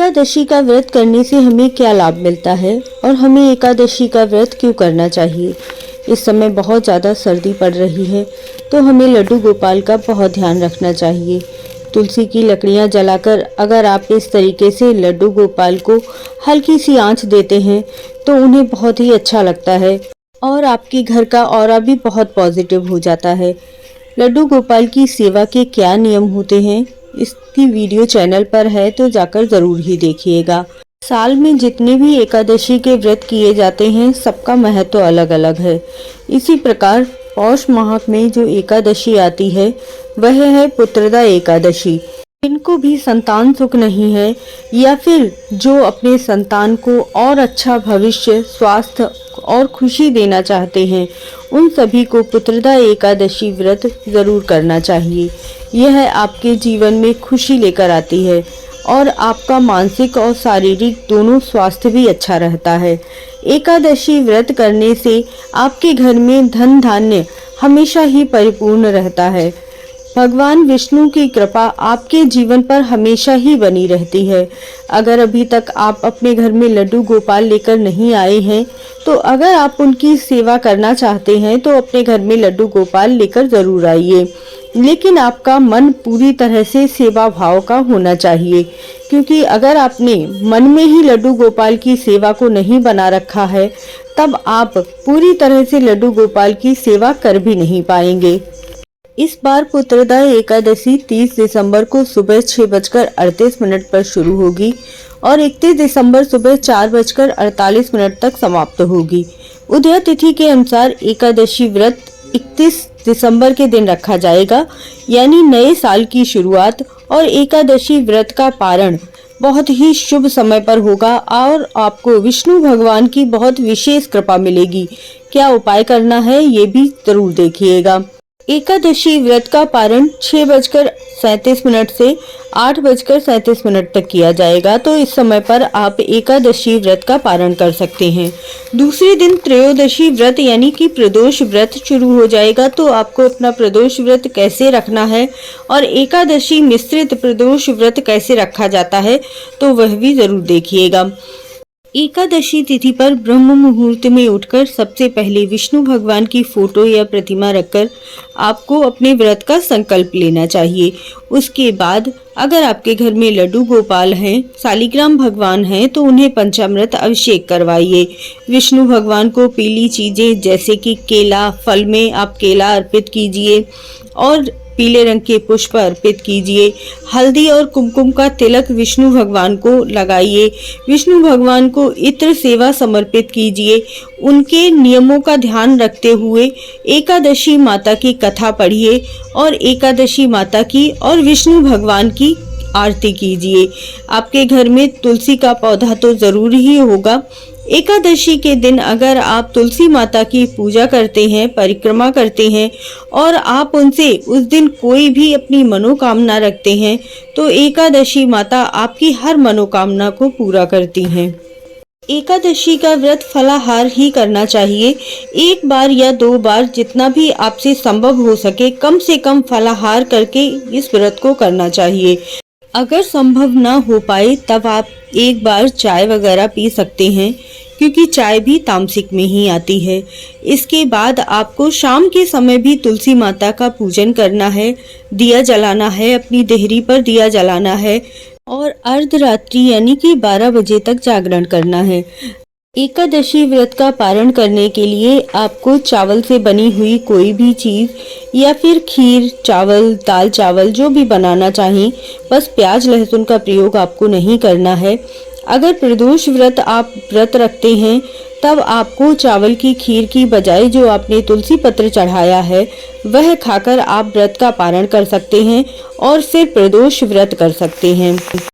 एकादशी का व्रत करने से हमें क्या लाभ मिलता है और हमें एकादशी का व्रत क्यों करना चाहिए। इस समय बहुत ज़्यादा सर्दी पड़ रही है तो हमें लड्डू गोपाल का बहुत ध्यान रखना चाहिए। तुलसी की लकड़ियां जलाकर अगर आप इस तरीके से लड्डू गोपाल को हल्की सी आंच देते हैं तो उन्हें बहुत ही अच्छा लगता है और आपके घर का ऑरा भी बहुत पॉजिटिव हो जाता है। लड्डू गोपाल की सेवा के क्या नियम होते हैं इसकी वीडियो चैनल पर है तो जाकर ज़रूर ही देखिएगा। साल में जितने भी एकादशी के व्रत किए जाते हैं सबका महत्व अलग अलग है। इसी प्रकार पौष माह में जो एकादशी आती है वह है पुत्रदा एकादशी। जिनको भी संतान सुख नहीं है या फिर जो अपने संतान को और अच्छा भविष्य, स्वास्थ्य और खुशी देना चाहते हैं उन सभी को पुत्रदा एकादशी व्रत जरूर करना चाहिए। यह आपके जीवन में खुशी लेकर आती है और आपका मानसिक और शारीरिक दोनों स्वास्थ्य भी अच्छा रहता है। एकादशी व्रत करने से आपके घर में धन धान्य हमेशा ही परिपूर्ण रहता है। भगवान विष्णु की कृपा आपके जीवन पर हमेशा ही बनी रहती है। अगर अभी तक आप अपने घर में लड्डू गोपाल लेकर नहीं आए हैं तो अगर आप उनकी सेवा करना चाहते हैं तो अपने घर में लड्डू गोपाल लेकर जरूर आइए, लेकिन आपका मन पूरी तरह से सेवा भाव का होना चाहिए, क्योंकि अगर आपने मन में ही लड्डू गोपाल की सेवा को नहीं बना रखा है तब आप पूरी तरह से लड्डू गोपाल की सेवा कर भी नहीं पाएंगे। इस बार पुत्रदा एकादशी 30 दिसंबर को सुबह 6:38 पर शुरू होगी और 31 दिसंबर सुबह 4:48 तक समाप्त होगी। उदय तिथि के अनुसार एकादशी व्रत 31 दिसंबर के दिन रखा जाएगा, यानी नए साल की शुरुआत, और एकादशी व्रत का पारण बहुत ही शुभ समय पर होगा और आपको विष्णु भगवान की बहुत विशेष कृपा मिलेगी। क्या उपाय करना है ये भी जरूर देखिएगा। एकादशी व्रत का पारण 6:37 से 8:37 तक किया जाएगा, तो इस समय पर आप एकादशी व्रत का पारण कर सकते हैं। दूसरे दिन त्रयोदशी व्रत यानी कि प्रदोष व्रत शुरू हो जाएगा, तो आपको अपना प्रदोष व्रत कैसे रखना है और एकादशी मिश्रित प्रदोष व्रत कैसे रखा जाता है तो वह भी जरूर देखिएगा। एकादशी तिथि पर ब्रह्म मुहूर्त में उठकर सबसे पहले विष्णु भगवान की फोटो या प्रतिमा रखकर आपको अपने व्रत का संकल्प लेना चाहिए। उसके बाद अगर आपके घर में लड्डू गोपाल हैं, शालिग्राम भगवान हैं, तो उन्हें पंचामृत अभिषेक करवाइए। विष्णु भगवान को पीली चीजें जैसे कि केला, फल में आप केला अर्पित कीजिए और पीले रंग के पुष्प अर्पित कीजिए। हल्दी और कुमकुम का तिलक विष्णु भगवान को लगाइए। विष्णु भगवान को इत्र सेवा समर्पित कीजिए। उनके नियमों का ध्यान रखते हुए एकादशी माता की कथा पढ़िए और एकादशी माता की और विष्णु भगवान की आरती कीजिए। आपके घर में तुलसी का पौधा तो जरूर ही होगा। एकादशी के दिन अगर आप तुलसी माता की पूजा करते हैं, परिक्रमा करते हैं और आप उनसे उस दिन कोई भी अपनी मनोकामना रखते हैं तो एकादशी माता आपकी हर मनोकामना को पूरा करती हैं। एकादशी का व्रत फलाहार ही करना चाहिए। एक बार या 2 बार जितना भी आपसे संभव हो सके कम से कम फलाहार करके इस व्रत को करना चाहिए। अगर संभव ना हो पाए तब आप एक बार चाय वगैरह पी सकते हैं, क्योंकि चाय भी तामसिक में ही आती है। इसके बाद आपको शाम के समय भी तुलसी माता का पूजन करना है, दिया जलाना है, अपनी देहरी पर दिया जलाना है और अर्धरात्रि यानी कि 12 बजे तक जागरण करना है। एकादशी व्रत का पारण करने के लिए आपको चावल से बनी हुई कोई भी चीज या फिर खीर, चावल, दाल चावल जो भी बनाना चाहें, बस प्याज लहसुन का प्रयोग आपको नहीं करना है। अगर प्रदोष व्रत आप व्रत रखते हैं तब आपको चावल की खीर की बजाय जो आपने तुलसी पत्र चढ़ाया है वह खाकर आप व्रत का पारण कर सकते हैं और फिर प्रदोष व्रत कर सकते हैं।